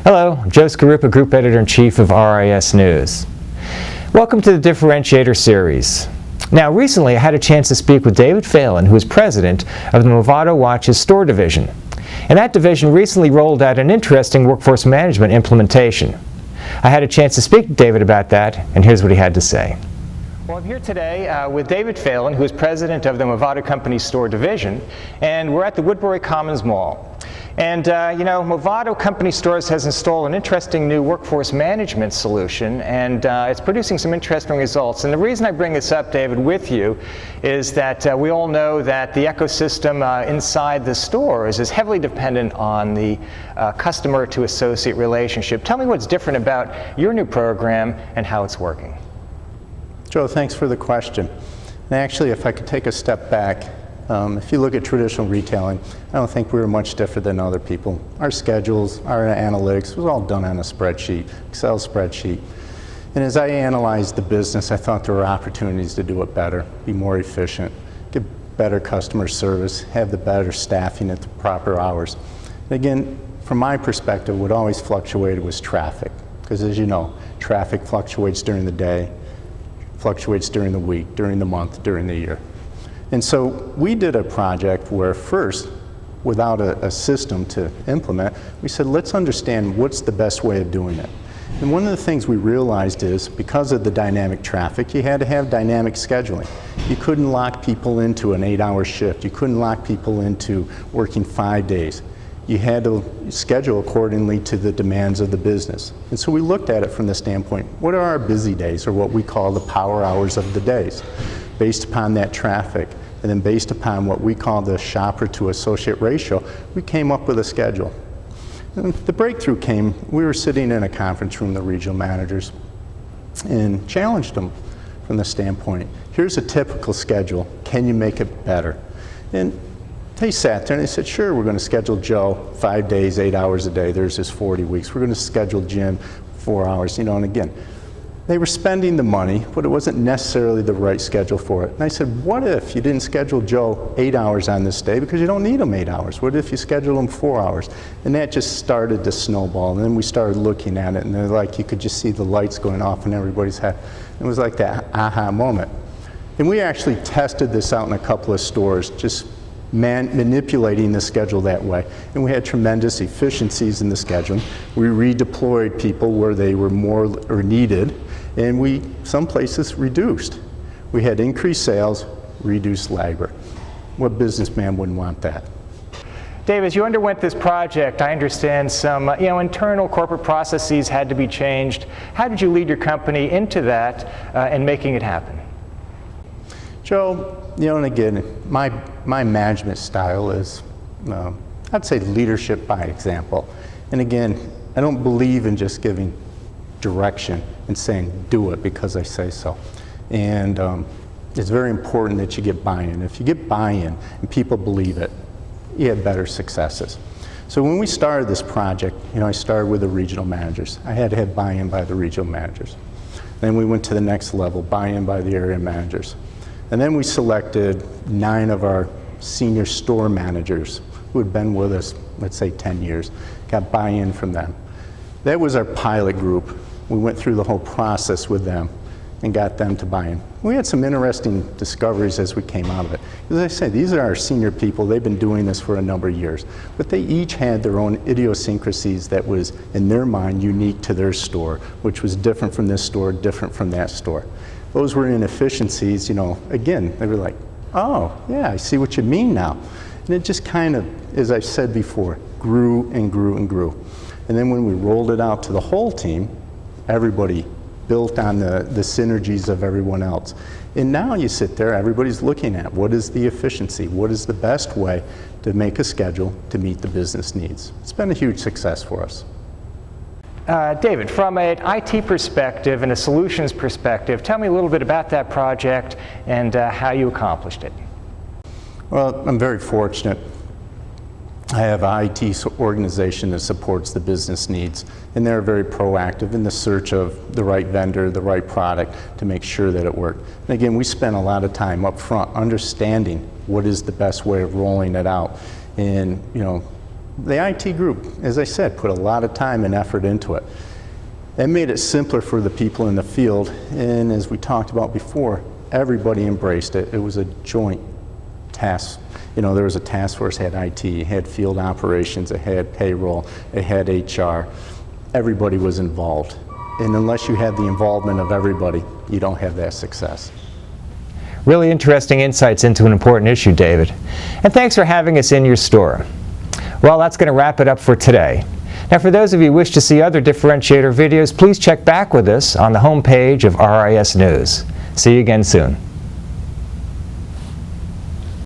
Hello, I'm Joe Scarupa, Group Editor-in-Chief of RIS News. Welcome to the Differentiator Series. Now, recently I had a chance to speak with David Phalen, who is president of the Movado Watches Store Division. And that division recently rolled out an interesting workforce management implementation. I had a chance to speak to David about that, and here's what he had to say. Well, I'm here today with David Phalen, who is president of the Movado Company Store Division, and we're at the Woodbury Commons Mall. And Movado Company Stores has installed an interesting new workforce management solution, and it's producing some interesting results. And the reason I bring this up, David, with you is that we all know that the ecosystem inside the stores is heavily dependent on the customer to associate relationship. Tell me what's different about your new program and how it's working. Joe, thanks for the question. And actually, if I could take a step back, if you look at traditional retailing, I don't think we were much different than other people. Our schedules, our analytics was all done on a spreadsheet, Excel spreadsheet. And as I analyzed the business, I thought there were opportunities to do it better, be more efficient, get better customer service, have the better staffing at the proper hours. And again, from my perspective, what always fluctuated was traffic. Because as you know, traffic fluctuates during the day, fluctuates during the week, during the month, during the year. And so we did a project where first, without a system to implement, we said, let's understand what's the best way of doing it. And one of the things we realized is, because of the dynamic traffic, you had to have dynamic scheduling. You couldn't lock people into an 8-hour shift. You couldn't lock people into working 5 days. You had to schedule accordingly to the demands of the business. And so we looked at it from the standpoint, what are our busy days, or what we call the power hours of the days? Based upon that traffic, and then based upon what we call the shopper to associate ratio, we came up with a schedule. And the breakthrough came, we were sitting in a conference room, the regional managers, and challenged them from the standpoint, here's a typical schedule, can you make it better? And they sat there and they said, sure, we're going to schedule Joe 5 days, 8 hours a day, there's his 40 weeks. We're going to schedule Jim 4 hours, and again, they were spending the money, but it wasn't necessarily the right schedule for it. And I said, what if you didn't schedule Joe 8 hours on this day, because you don't need him 8 hours? What if you schedule him 4 hours? And that just started to snowball. And then we started looking at it, and they're like, you could just see the lights going off in everybody's head. It was like that aha moment. And we actually tested this out in a couple of stores, just manipulating the schedule that way. And we had tremendous efficiencies in the scheduling. We redeployed people where they were more or needed, and we, some places, reduced. We had increased sales, reduced labor. What businessman wouldn't want that? Dave, as you underwent this project, I understand some internal corporate processes had to be changed. How did you lead your company into that and making it happen? Joe, and again, my management style is, I'd say, leadership by example. And again, I don't believe in just giving direction and saying, do it because I say so. And it's very important that you get buy-in. If you get buy-in and people believe it, you have better successes. So when we started this project, I started with the regional managers. I had to have buy-in by the regional managers. Then we went to the next level, buy-in by the area managers. And then we selected 9 of our senior store managers who had been with us, let's say 10 years, got buy-in from them. That was our pilot group. We went through the whole process with them and got them to buy in. We had some interesting discoveries as we came out of it. As I say, these are our senior people. They've been doing this for a number of years. But they each had their own idiosyncrasies that was, in their mind, unique to their store, which was different from this store, different from that store. Those were inefficiencies, again, they were like, oh, yeah, I see what you mean now. And it just kind of, as I said before, grew and grew and grew. And then when we rolled it out to the whole team, everybody built on the synergies of everyone else. And now you sit there, everybody's looking at what is the efficiency, what is the best way to make a schedule to meet the business needs. It's been a huge success for us. David, from an IT perspective and a solutions perspective, tell me a little bit about that project and how you accomplished it. Well, I'm very fortunate. I have an IT organization that supports the business needs, and they're very proactive in the search of the right vendor, the right product to make sure that it worked. And again, we spent a lot of time up front understanding what is the best way of rolling it out. And The IT group, as I said, put a lot of time and effort into it. That made it simpler for the people in the field, and as we talked about before, everybody embraced it. It was a joint task. You know, there was a task force, had IT, it had field operations, it had payroll, it had HR. Everybody was involved. And unless you have the involvement of everybody, you don't have that success. Really interesting insights into an important issue, David. And thanks for having us in your store. Well, that's going to wrap it up for today. Now, for those of you who wish to see other differentiator videos, please check back with us on the homepage of RIS News. See you again soon.